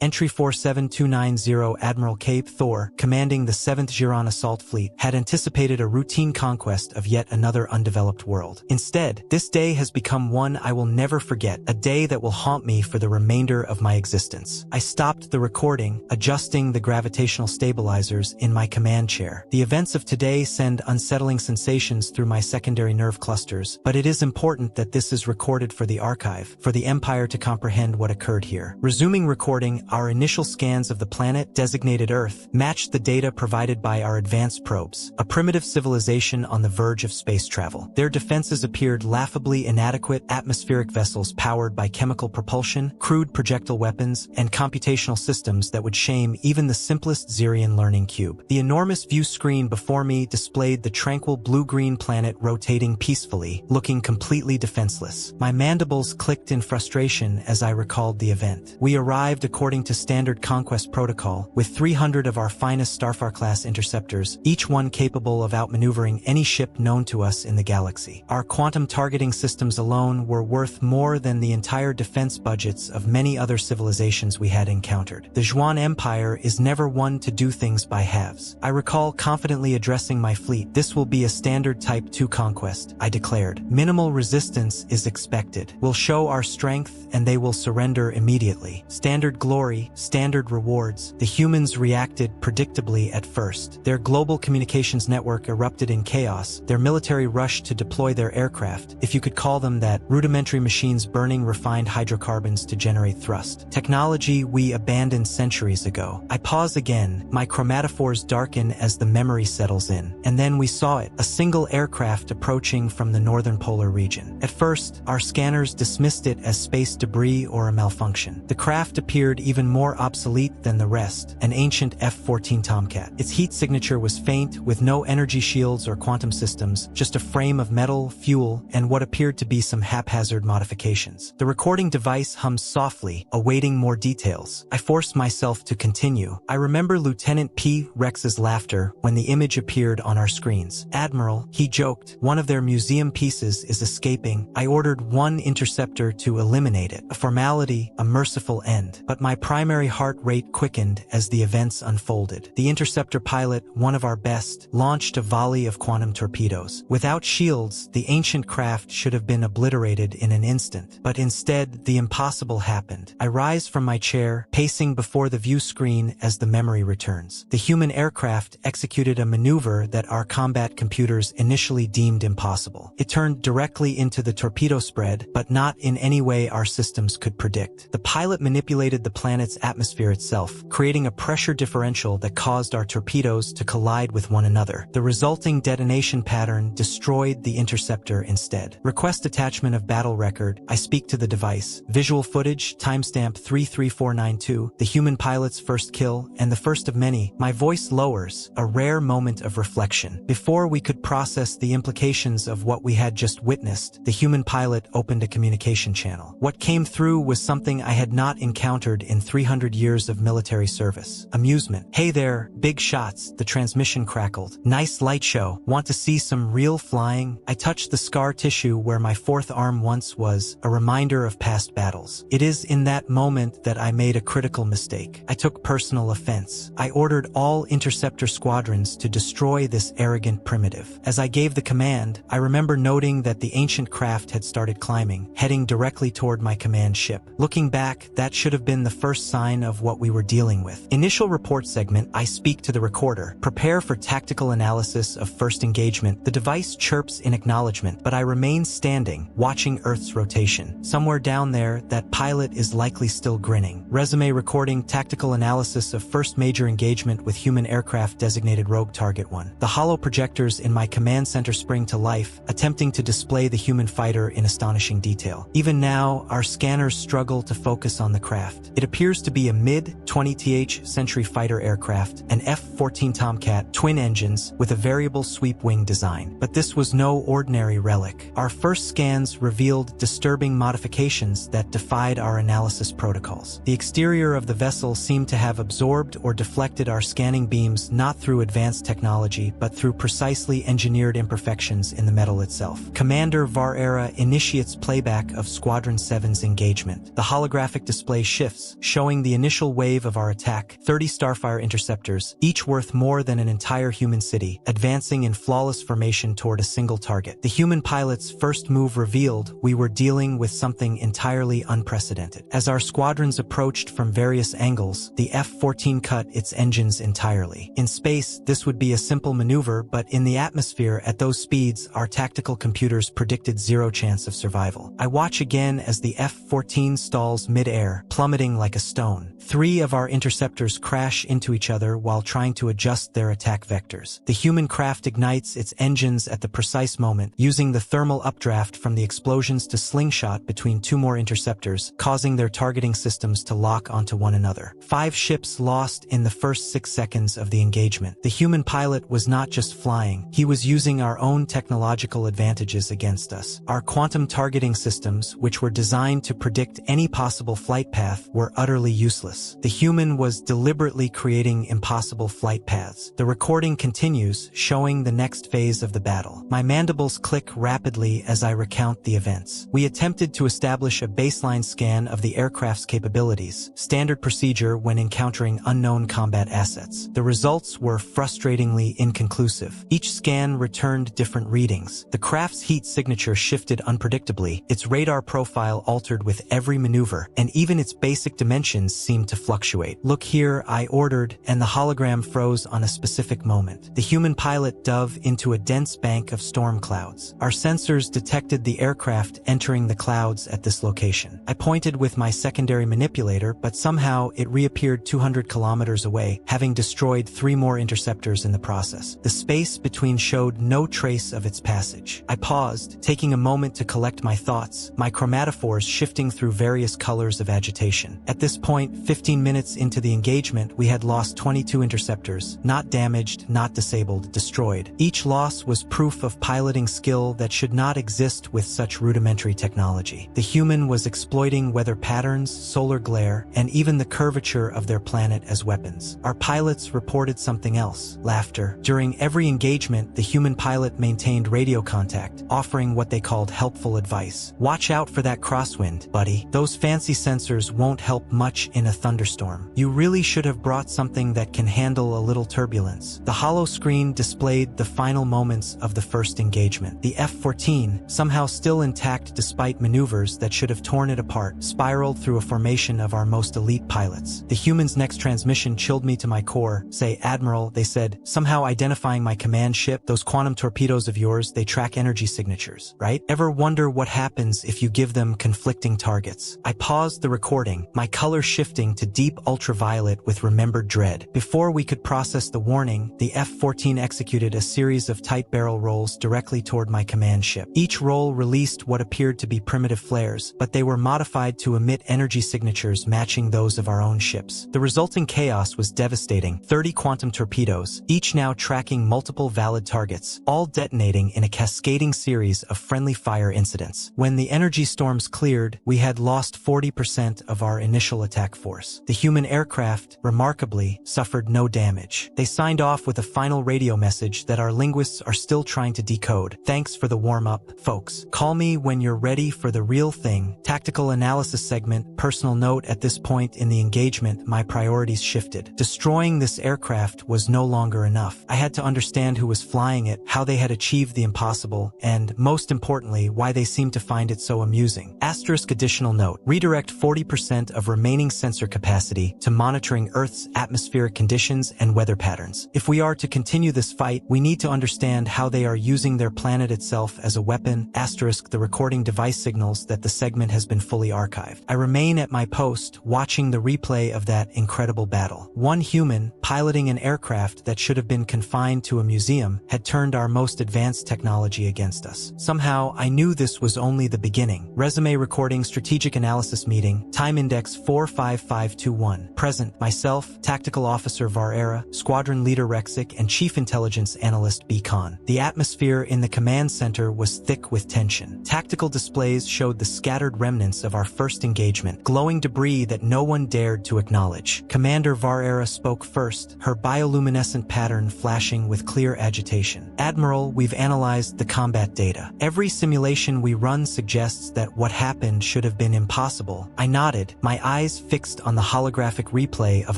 Entry 47290 Admiral Cape Thor, commanding the 7th Giron Assault Fleet, had anticipated a routine conquest of yet another undeveloped world. Instead, this day has become one I will never forget, a day that will haunt me for the remainder of my existence. I stopped the recording, adjusting the gravitational stabilizers in my command chair. The events of today send unsettling sensations through my secondary nerve clusters, but it is important that this is recorded for the archive, for the Empire to comprehend what occurred here. Resuming recording, our initial scans of the planet, designated Earth, matched the data provided by our advanced probes, a primitive civilization on the verge of space travel. Their defenses appeared laughably inadequate: atmospheric vessels powered by chemical propulsion, crude projectile weapons, and computational systems that would shame even the simplest Xerian learning cube. The enormous view screen before me displayed the tranquil blue-green planet rotating peacefully, looking completely defenseless. My mandibles clicked in frustration as I recalled the event. We arrived according to standard conquest protocol, with 300 of our finest Starfar-class interceptors, each one capable of outmaneuvering any ship known to us in the galaxy. Our quantum targeting systems alone were worth more than the entire defense budgets of many other civilizations we had encountered. The Zhuan Empire is never one to do things by halves. I recall confidently addressing my fleet. "This will be a standard Type 2 conquest," I declared. "Minimal resistance is expected. We'll show our strength and they will surrender immediately. Standard glory, standard rewards." The humans reacted predictably at first. Their global communications network erupted in chaos, their military rushed to deploy their aircraft, if you could call them that, rudimentary machines burning refined hydrocarbons to generate thrust. Technology we abandoned centuries ago. I pause again, my chromatophores darken as the memory settles in. And then we saw it, a single aircraft approaching from the northern polar region. At first, our scanners dismissed it as space debris or a malfunction. The craft appeared even more obsolete than the rest, an ancient F-14 Tomcat. Its heat signature was faint, with no energy shields or quantum systems, just a frame of metal, fuel, and what appeared to be some haphazard modifications. The recording device hummed softly, awaiting more details. I forced myself to continue. I remember Lieutenant P. Rex's laughter when the image appeared on our screens. "Admiral," he joked, "one of their museum pieces is escaping. I ordered one interceptor to eliminate it. A formality, a merciful end." But my primary heart rate quickened as the events unfolded. The interceptor pilot, one of our best, launched a volley of quantum torpedoes. Without shields, the ancient craft should have been obliterated in an instant. But instead, the impossible happened. I rise from my chair, pacing before the view screen as the memory returns. The human aircraft executed a maneuver that our combat computers initially deemed impossible. It turned directly into the torpedo spread, but not in any way our systems could predict. The pilot manipulated the planet's atmosphere itself, creating a pressure differential that caused our torpedoes to collide with one another. The resulting detonation pattern destroyed the interceptor instead. Request attachment of battle record. I speak to the device. Visual footage, timestamp 33492, the human pilot's first kill, and the first of many. My voice lowers, a rare moment of reflection. Before we could process the implications of what we had just witnessed, the human pilot opened a communication channel. What came through was something I had not encountered in 300 years of military service. Amusement. "Hey there, big shots," the transmission crackled. "Nice light show. Want to see some real flying?" I touched the scar tissue where my fourth arm once was, a reminder of past battles. It is in that moment that I made a critical mistake. I took personal offense. I ordered all interceptor squadrons to destroy this arrogant primitive. As I gave the command, I remember noting that the ancient craft had started climbing, heading directly toward my command ship. Looking back, that should have been the first sign of what we were dealing with. Initial report segment. I speak to the recorder. "Prepare for tactical analysis of first engagement." The device chirps in acknowledgement, but I remain standing, watching Earth's rotation. Somewhere down there, that pilot is likely still grinning. Resume recording. Tactical analysis of first major engagement with human aircraft designated Rogue Target 1. The hollow projectors in my command center spring to life, attempting to display the human fighter in astonishing detail. Even now, our scanners struggle to focus on the craft. It appears to be a mid-20th century fighter aircraft, an F-14 Tomcat, twin engines, with a variable sweep wing design. But this was no ordinary relic. Our first scans revealed disturbing modifications that defied our analysis protocols. The exterior of the vessel seemed to have absorbed or deflected our scanning beams not through advanced technology, but through precisely engineered imperfections in the metal itself. Commander Varera initiates playback of Squadron 7's engagement. The holographic display shifts, showing the initial wave of our attack, 30 Starfire interceptors, each worth more than an entire human city, advancing in flawless formation toward a single target. The human pilot's first move revealed we were dealing with something entirely unprecedented. As our squadrons approached from various angles, the F-14 cut its engines entirely. In space, this would be a simple maneuver, but in the atmosphere at those speeds, our tactical computers predicted zero chance of survival. I watch again as the F-14 stalls mid-air, plummeting like a stone. 3 of our interceptors crash into each other while trying to adjust their attack vectors. The human craft ignites its engines at the precise moment, using the thermal updraft from the explosions to slingshot between 2 more interceptors, causing their targeting systems to lock onto one another. 5 ships lost in the first 6 seconds of the engagement. The human pilot was not just flying, he was using our own technological advantages against us. Our quantum targeting systems, which were designed to predict any possible flight path, were utterly useless. The human was deliberately creating impossible flight paths. The recording continues, showing the next phase of the battle. My mandibles click rapidly as I recount the events. We attempted to establish a baseline scan of the aircraft's capabilities, standard procedure when encountering unknown combat assets. The results were frustratingly inconclusive. Each scan returned different readings. The craft's heat signature shifted unpredictably, its radar profile altered with every maneuver, and even its basic dimensions seemed to fluctuate. "Look here," I ordered, and the hologram froze on a specific moment. The human pilot dove into a dense bank of storm clouds. Our sensors detected the aircraft entering the clouds at this location. I pointed with my secondary manipulator, but somehow it reappeared 200 kilometers away, having destroyed 3 more interceptors in the process. The space between showed no trace of its passage. I paused, taking a moment to collect my thoughts, my chromatophores shifting through various colors of agitation. At this point, 15 minutes into the engagement, we had lost 22 interceptors, not damaged, not disabled, destroyed. Each loss was proof of piloting skill that should not exist with such rudimentary technology. The human was exploiting weather patterns, solar glare, and even the curvature of their planet as weapons. Our pilots reported something else: laughter. During every engagement, the human pilot maintained radio contact, offering what they called helpful advice. "Watch out for that crosswind, buddy. Those fancy sensors won't help much in a thunderstorm. You really should have brought something that can handle a little turbulence." The hollow screen displayed the final moments of the first engagement. The F-14, somehow still intact despite maneuvers that should have torn it apart, spiraled through a formation of our most elite pilots. The human's next transmission chilled me to my core. "Say, Admiral," they said, somehow identifying my command ship, "those quantum torpedoes of yours, they track energy signatures, right? Ever wonder what happens if you give them conflicting targets?" I paused the recording, my color shifting to deep ultraviolet with remembered dread. Before we could process the warning, the F-14 executed a series of tight barrel rolls directly toward my command ship. Each roll released what appeared to be primitive flares, but they were modified to emit energy signatures matching those of our own ships. The resulting chaos was devastating. 30 quantum torpedoes, each now tracking multiple valid targets, all detonating in a cascading series of friendly fire incidents. When the energy storms cleared, we had lost 40% of our initial attack force. The human aircraft, remarkably, suffered no damage. They signed off with a final radio message that our linguists are still trying to decode. "Thanks for the warm-up, folks. Call me when you're ready for the real thing." Tactical analysis segment. Personal note: at this point in the engagement, my priorities shifted. Destroying this aircraft was no longer enough. I had to understand who was flying it, how they had achieved the impossible, and, most importantly, why they seemed to find it so amusing. Asterisk additional note: redirect 40% of remaining sensor capacity to monitoring Earth's atmospheric conditions and weather patterns. If we are to continue this fight, we need to understand how they are using their planet itself as a weapon. Asterisk the recording device signals that the segment has been fully archived. I remain at my post, watching the replay of that incredible battle. One human, piloting an aircraft that should have been confined to a museum, had turned our most advanced technology against us. Somehow, I knew this was only the beginning. Resume recording strategic analysis meeting, time index 45521. Present, myself, Tactical Officer Varera, Squadron Leader Rexic, and Chief Intelligence Analyst Beacon. The atmosphere in the command center was thick with tension. Tactical displays showed the scattered remnants of our first engagement, glowing debris that no one dared to acknowledge. Commander Varera spoke first, First, her bioluminescent pattern flashing with clear agitation. Admiral, we've analyzed the combat data. Every simulation we run suggests that what happened should have been impossible. I nodded, my eyes fixed on the holographic replay of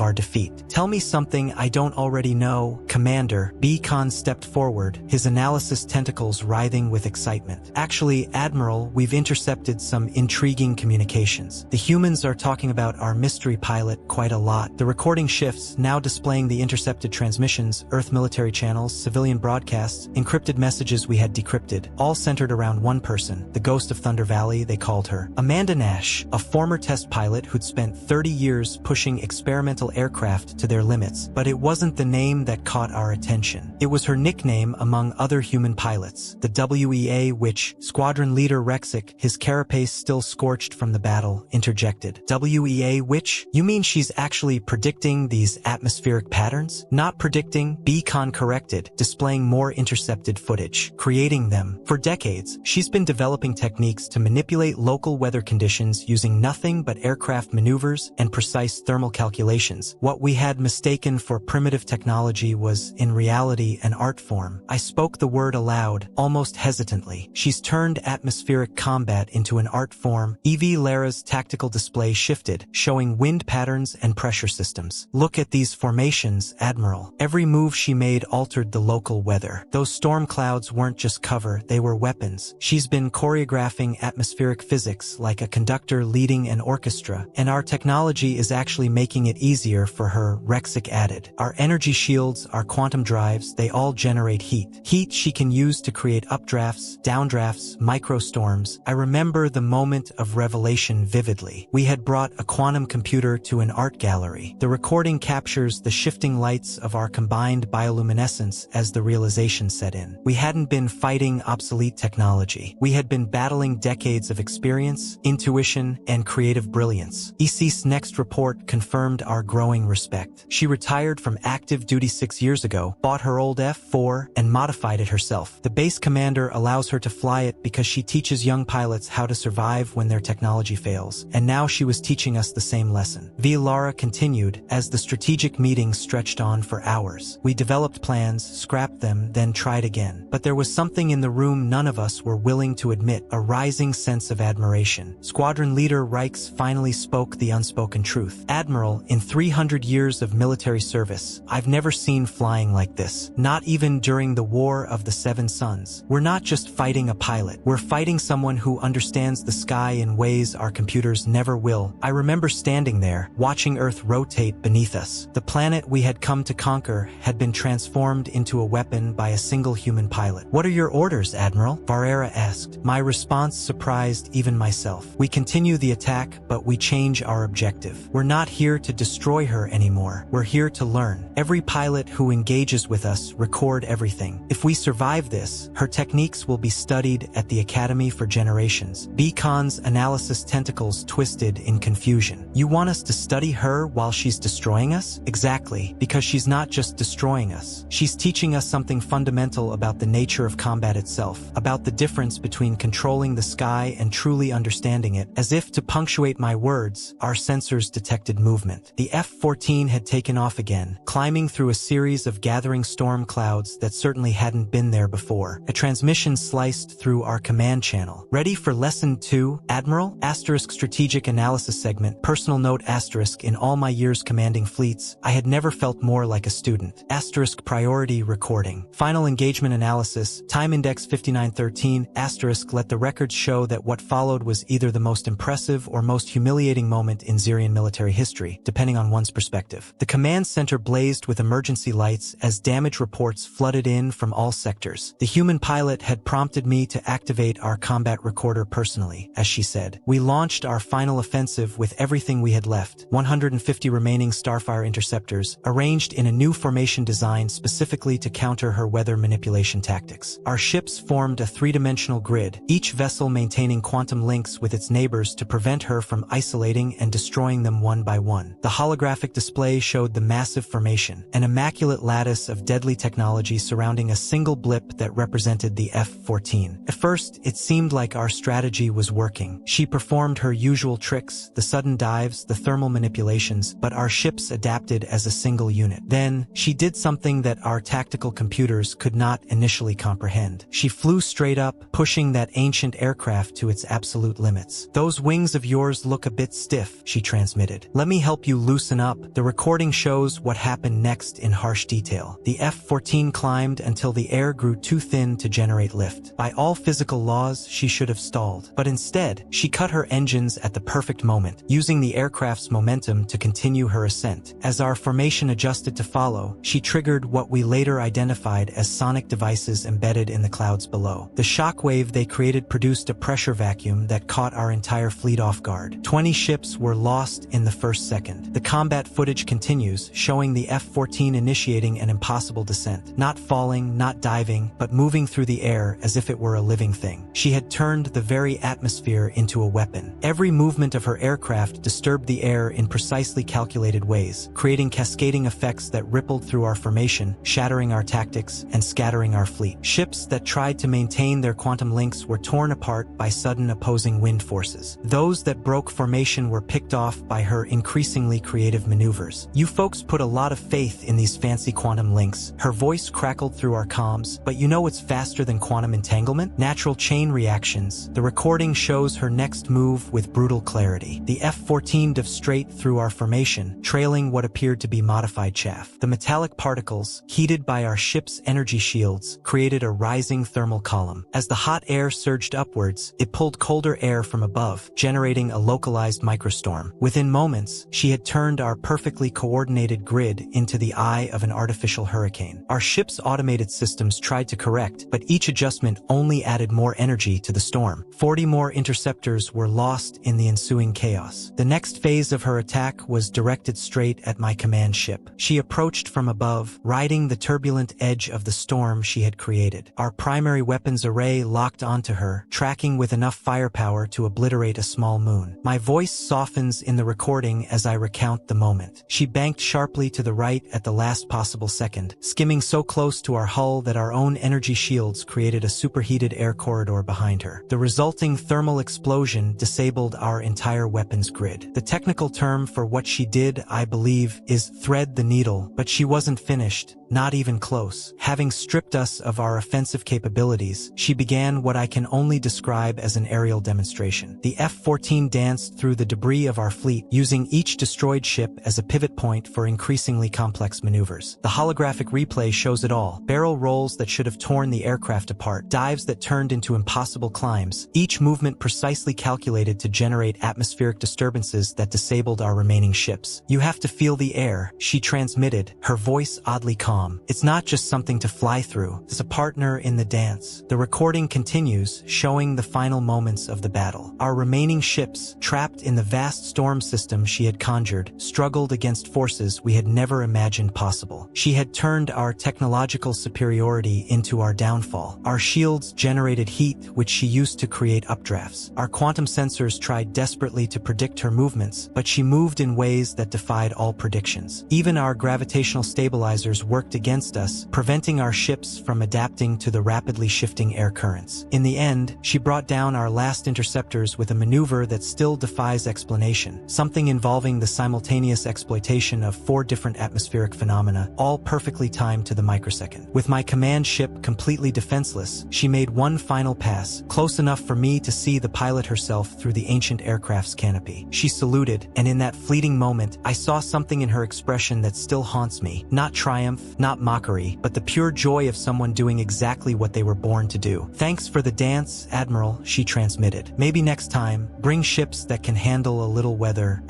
our defeat. Tell me something I don't already know. Commander, Beacon stepped forward, his analysis tentacles writhing with excitement. Actually, Admiral, we've intercepted some intriguing communications. The humans are talking about our mystery pilot quite a lot. The recording shifts, now displaying the intercepted transmissions, Earth military channels, civilian broadcasts, encrypted messages we had decrypted, all centered around one person, the ghost of Thunder Valley, they called her. Amanda Nash, a former test pilot who'd spent 30 years pushing experimental aircraft to their limits. But it wasn't the name that caught our attention. It was her nickname among other human pilots, the WEA, which Squadron Leader Rexic, his carapace still scorched from the battle, interjected. WEA which? You mean she's actually predicting these atmospheric patterns? Not predicting, Beacon corrected, displaying more intercepted footage. Creating them. For decades, she's been developing techniques to manipulate local weather conditions using nothing but aircraft maneuvers and precise thermal calculations. What we had mistaken for primitive technology was, in reality, an art form. I spoke the word aloud, almost hesitantly. She's turned atmospheric combat into an art form. EV Lara's tactical display shifted, showing wind patterns and pressure systems. Look at these formations, Admiral. Every move she made altered the local weather. Those storm clouds weren't just cover, they were weapons. She's been choreographing atmospheric physics like a conductor leading an orchestra, and our technology is actually making it easier for her, Rexic added. Our energy shields, our quantum drives, they all generate heat. Heat she can use to create updrafts, downdrafts, microstorms. I remember the moment of revelation vividly. We had brought a quantum computer to an art gallery. The recording captures the shifting lights of our combined bioluminescence as the realization set in. We hadn't been fighting obsolete technology. We had been battling decades of experience, intuition, and creative brilliance. EC's next report confirmed our growing respect. She retired from active duty 6 years ago, bought her old F4, and modified it herself. The base commander allows her to fly it because she teaches young pilots how to survive when their technology fails. And now she was teaching us the same lesson. Lara continued, as the strategic meeting stretched on for hours. We developed plans, scrapped them, then tried again. But there was something in the room none of us were willing to admit, a rising sense of admiration. Squadron Leader Reichs finally spoke the unspoken truth. Admiral, in 300 years of military service, I've never seen flying like this. Not even during the War of the Seven Suns. We're not just fighting a pilot. We're fighting someone who understands the sky in ways our computers never will. I remember standing there, watching Earth rotate beneath us. The planet we had come to conquer had been transformed into a weapon by a single human pilot. What are your orders, Admiral? Barrera asked. My response surprised even myself. We continue the attack, but we change our objective. We're not here to destroy her anymore. We're here to learn. Every pilot who engages with us record everything. If we survive this, her techniques will be studied at the Academy for generations. Beacon's analysis tentacles twisted in confusion. You want us to study her while she's destroying us? Exactly, because she's not just destroying us. She's teaching us something fundamental about the nature of combat itself, about the difference between controlling the sky and truly understanding it. As if to punctuate my words, our sensors detected movement. The F-14 had taken off again, climbing through a series of gathering storm clouds that certainly hadn't been there before. A transmission sliced through our command channel. Ready for Lesson 2, Admiral? Asterisk Strategic Analysis Segment. Personal note asterisk in all my years commanding fleets, I had never felt more like a student. Asterisk Priority Recording. Final Engagement Analysis. Time Index 5913. Asterisk let the records show that what followed was either the most impressive or most humiliating moment in Xerian military history, depending on one's perspective. The command center blazed with emergency lights as damage reports flooded in from all sectors. The human pilot had prompted me to activate our combat recorder personally, as she said. We launched our final offensive with everything we had left, 150 remaining Starfire interceptors, arranged in a new formation design specifically to counter her weather manipulation tactics. Our ships formed a three-dimensional grid, each vessel maintaining quantum links with its neighbors to prevent her from isolating and destroying them one by one. The holographic display showed the massive formation, an immaculate immaculate lattice of deadly technology surrounding a single blip that represented the F-14. At first, it seemed like our strategy was working. She performed her usual tricks, the sudden dives, the thermal manipulations, but our ships adapted as a single unit. Then, she did something that our tactical computers could not initially comprehend. She flew straight up, pushing that ancient aircraft to its absolute limits. "Those wings of yours look a bit stiff," she transmitted. "Let me help you loosen up." The recording shows what happened next in harsh detail. The F-14 climbed until the air grew too thin to generate lift. By all physical laws, she should have stalled. But instead, she cut her engines at the perfect moment, using the aircraft's momentum to continue her ascent. As our formation adjusted to follow, she triggered what we later identified as sonic devices embedded in the clouds below. The shockwave they created produced a pressure vacuum that caught our entire fleet off guard. 20 ships were lost in the first second. The combat footage continues, showing the F-14 initiating an impossible descent. Not falling, not diving, but moving through the air as if it were a living thing. She had turned the very atmosphere into a weapon. Every movement of her aircraft disturbed the air in precisely calculated ways, creating cascading effects that rippled through our formation, shattering our tactics, and scattering our fleet. Ships that tried to maintain their quantum links were torn apart by sudden opposing wind forces. Those that broke formation were picked off by her increasingly creative maneuvers. "You folks put a lot of faith in these fancy quantum links." Her voice crackled through our comms. "But you know what's faster than quantum entanglement? Natural chain reactions." The recording shows her next move with brutal clarity. The F-14 dove straight through our formation, trailing what appeared to be modified chaff. The metallic particles, heated by our ship's energy shields, created a rising thermal column. As the hot air surged upwards, it pulled colder air from above, generating a localized microstorm. Within moments, she had turned our perfectly coordinated grid into the eye of an artificial hurricane. Our ship's automated systems tried to correct, but each adjustment only added more energy to the storm. 40 more interceptors were lost in the ensuing chaos. The next phase of her attack was directed straight at my command ship. She approached from above, riding the turbulent edge of the storm she had created. Our primary weapons array locked onto her, tracking with enough firepower to obliterate a small moon. My voice softens in the recording as I recount the moment. She banked sharply to the right at the last possible second, skimming so close to our hull that our own energy shields created a superheated air corridor behind her. The resulting thermal explosion disabled our entire weapons grid. The technical term for what she did, I believe, is thread the needle, but she wasn't finished. Not even close. Having stripped us of our offensive capabilities, she began what I can only describe as an aerial demonstration. The F-14 danced through the debris of our fleet, using each destroyed ship as a pivot point for increasingly complex maneuvers. The holographic replay shows it all. Barrel rolls that should have torn the aircraft apart, dives that turned into impossible climbs, each movement precisely calculated to generate atmospheric disturbances that disabled our remaining ships. "You have to feel the air," she transmitted, her voice oddly calm. "It's not just something to fly through. It's a partner in the dance." The recording continues, showing the final moments of the battle. Our remaining ships, trapped in the vast storm system she had conjured, struggled against forces we had never imagined possible. She had turned our technological superiority into our downfall. Our shields generated heat, which she used to create updrafts. Our quantum sensors tried desperately to predict her movements, but she moved in ways that defied all predictions. Even our gravitational stabilizers worked against us, preventing our ships from adapting to the rapidly shifting air currents. In the end, she brought down our last interceptors with a maneuver that still defies explanation, something involving the simultaneous exploitation of 4 different atmospheric phenomena, all perfectly timed to the microsecond. With my command ship completely defenseless, she made one final pass, close enough for me to see the pilot herself through the ancient aircraft's canopy. She saluted, and in that fleeting moment, I saw something in her expression that still haunts me. Not triumph, not mockery, but the pure joy of someone doing exactly what they were born to do. "Thanks for the dance, Admiral," she transmitted. "Maybe next time, bring ships that can handle a little weather."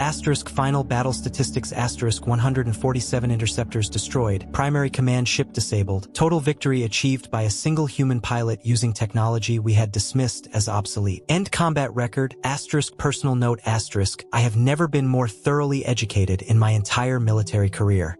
Final battle statistics 147 interceptors destroyed, primary command ship disabled, total victory achieved by a single human pilot using technology we had dismissed as obsolete. End combat record, personal note I have never been more thoroughly educated in my entire military career.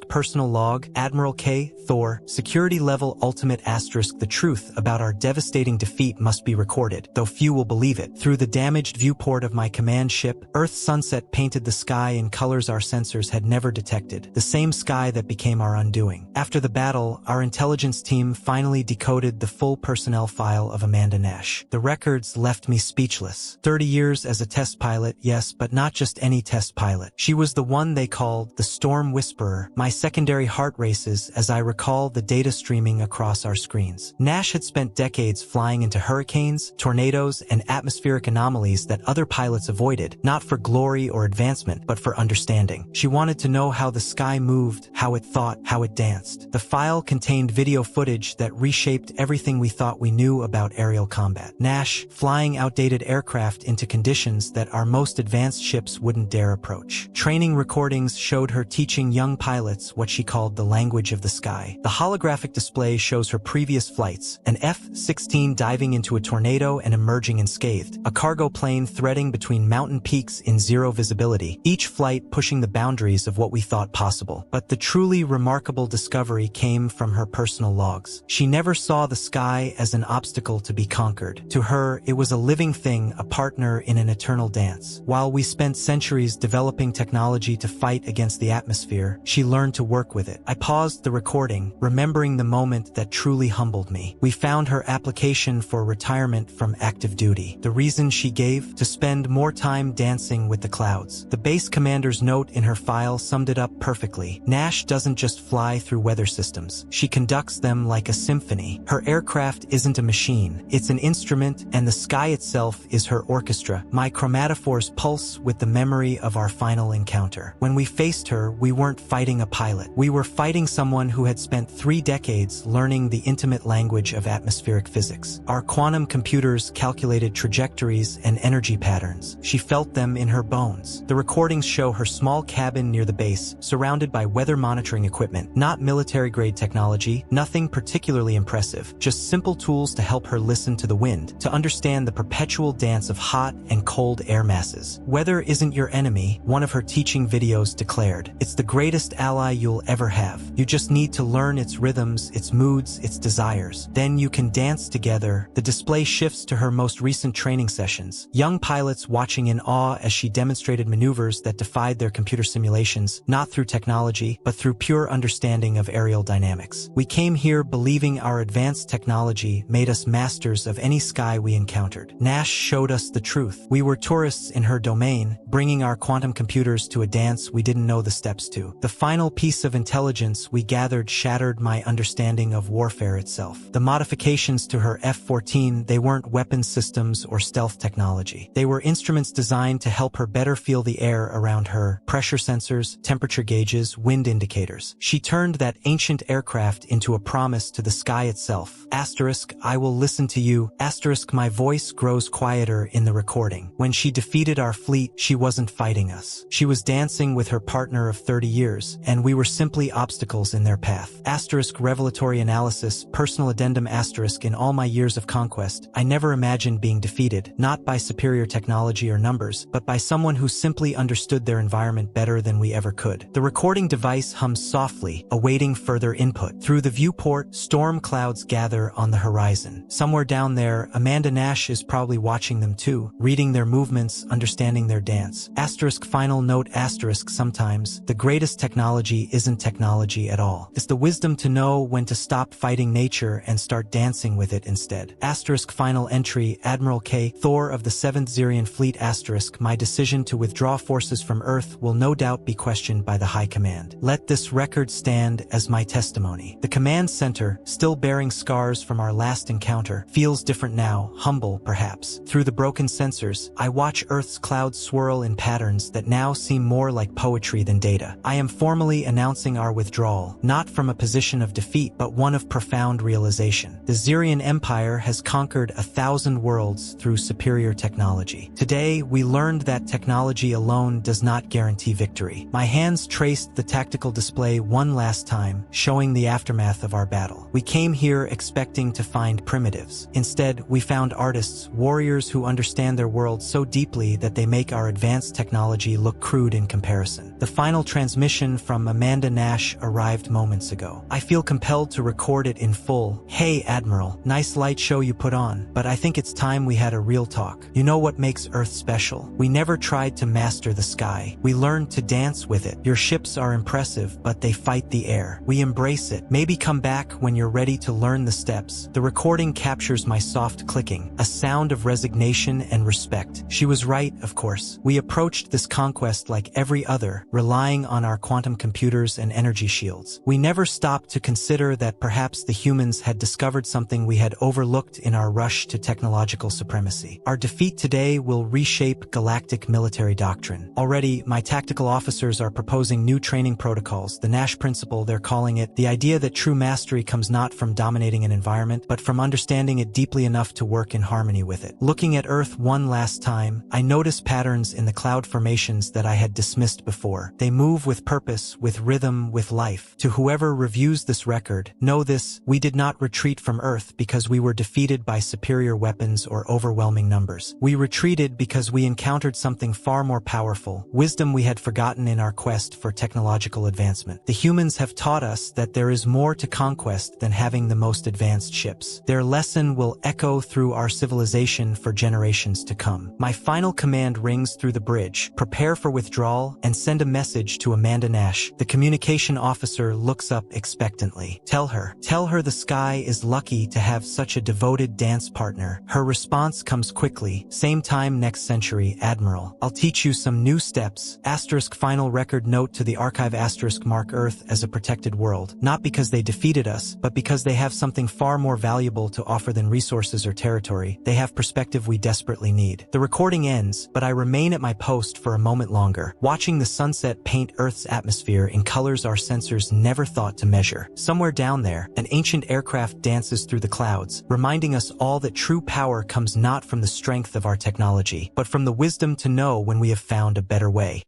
Personal log, Admiral K, Thor, security level ultimate asterisk. The truth about our devastating defeat must be recorded, though few will believe it. Through the damaged viewport of my command ship, Earth's sunset painted the sky in colors our sensors had never detected, the same sky that became our undoing. After the battle, our intelligence team finally decoded the full personnel file of Amanda Nash. The records left me speechless. 30 years as a test pilot, yes, but not just any test pilot. She was the one they called the Storm Whisperer. My secondary heart races as I recall the data streaming across our screens. Nash had spent decades flying into hurricanes, tornadoes, and atmospheric anomalies that other pilots avoided, not for glory or advancement, but for understanding. She wanted to know how the sky moved, how it thought, how it danced. The file contained video footage that reshaped everything we thought we knew about aerial combat. Nash, flying outdated aircraft into conditions that our most advanced ships wouldn't dare approach. Training recordings showed her teaching young pilots what she called the language of the sky. The holographic display shows her previous flights, an F-16 diving into a tornado and emerging unscathed, a cargo plane threading between mountain peaks in zero visibility, each flight pushing the boundaries of what we thought possible. But the truly remarkable discovery came from her personal logs. She never saw the sky as an obstacle to be conquered. To her, it was a living thing, a partner in an eternal dance. While we spent centuries developing technology to fight against the atmosphere, she learned to work with it. I paused the recording, remembering the moment that truly humbled me. We found her application for retirement from active duty. The reason she gave? To spend more time dancing with the clouds. The base commander's note in her file summed it up perfectly. Nash doesn't just fly through weather systems. She conducts them like a symphony. Her aircraft isn't a machine. It's an instrument, and the sky itself is her orchestra. My chromatophores pulse with the memory of our final encounter. When we faced her, we weren't fighting a pilot. We were fighting someone who had spent 3 decades learning the intimate language of atmospheric physics. Our quantum computers calculated trajectories and energy patterns. She felt them in her bones. The recordings show her small cabin near the base, surrounded by weather monitoring equipment. Not military-grade technology, nothing particularly impressive, just simple tools to help her listen to the wind, to understand the perpetual dance of hot and cold air masses. Weather isn't your enemy, one of her teaching videos declared. It's the greatest ally you'll ever have. You just need to learn its rhythms, its moods, its desires. Then you can dance together. The display shifts to her most recent training sessions. Young pilots watching in awe as she demonstrated maneuvers that defied their computer simulations, not through technology, but through pure understanding of aerial dynamics. We came here believing our advanced technology made us masters of any sky we encountered. Nash showed us the truth. We were tourists in her domain, bringing our quantum computers to a dance we didn't know the steps to. The final piece of intelligence we gathered shattered my understanding of warfare itself. The modifications to her F-14, they weren't weapons systems or stealth technology. They were instruments designed to help her better feel the air around her, pressure sensors, temperature gauges, wind indicators. She turned that ancient aircraft into a promise to the sky itself. Asterisk, I will listen to you. Asterisk, my voice grows quieter in the recording. When she defeated our fleet, she wasn't fighting us. She was dancing with her partner of 30 years, and we were simply obstacles in their path. Asterisk, revelatory analysis, personal addendum asterisk, in all my years of conquest, I never imagined being defeated, not by superior technology or numbers, but by someone who simply understood their environment better than we ever could. The recording device hums softly, awaiting further input. Through the viewport, storm clouds gather on the horizon. Somewhere down there, Amanda Nash is probably watching them too, reading their movements, understanding their dance. Asterisk, final note asterisk, sometimes the greatest technology isn't technology at all. It's the wisdom to know when to stop fighting nature and start dancing with it instead. Asterisk, final entry, Admiral K, Thor of the 7th Xerian Fleet. Asterisk, my decision to withdraw forces from Earth will no doubt be questioned by the High Command. Let this record stand as my testimony. The command center, still bearing scars from our last encounter, feels different now, humble perhaps. Through the broken sensors, I watch Earth's clouds swirl in patterns that now seem more like poetry than data. I am formally announcing our withdrawal, not from a position of defeat, but one of profound realization. The Xerian Empire has conquered 1,000 worlds through superior technology. Today, we learned that technology alone does not guarantee victory. My hands traced the tactical display one last time, showing the aftermath of our battle. We came here expecting to find primitives. Instead, we found artists, warriors who understand their world so deeply that they make our advanced technology look crude in comparison. The final transmission from Amanda Nash arrived arrived moments ago. I feel compelled to record it in full. Hey, Admiral, nice light show you put on, but I think it's time we had a real talk. You know what makes Earth special? We never tried to master the sky. We learned to dance with it. Your ships are impressive, but they fight the air. We embrace it. Maybe come back when you're ready to learn the steps. The recording captures my soft clicking, a sound of resignation and respect. She was right, of course. We approached this conquest like every other, relying on our quantum computers and energy shields. We never stopped to consider that perhaps the humans had discovered something we had overlooked in our rush to technological supremacy. Our defeat today will reshape galactic military doctrine. Already, my tactical officers are proposing new training protocols, the Nash principle they're calling it, the idea that true mastery comes not from dominating an environment, but from understanding it deeply enough to work in harmony with it. Looking at Earth one last time, I notice patterns in the cloud formations that I had dismissed before. They move with purpose, with rhythm, with life. To whoever reviews this record, know this: we did not retreat from Earth because we were defeated by superior weapons or overwhelming numbers. We retreated because we encountered something far more powerful, wisdom we had forgotten in our quest for technological advancement. The humans have taught us that there is more to conquest than having the most advanced ships. Their lesson will echo through our civilization for generations to come. My final command rings through the bridge: prepare for withdrawal and send a message to Amanda Nash. The communication officer looks up expectantly. Tell her the sky is lucky to have such a devoted dance partner. Her response comes quickly. Same time next century, Admiral. I'll teach you some new steps. Asterisk final record note to the archive asterisk mark Earth as a protected world. Not because they defeated us, but because they have something far more valuable to offer than resources or territory. They have perspective we desperately need. The recording ends, but I remain at my post for a moment longer, watching the sunset paint Earth's atmosphere in colors our sensors never thought to measure. Somewhere down there, an ancient aircraft dances through the clouds, reminding us all that true power comes not from the strength of our technology, but from the wisdom to know when we have found a better way.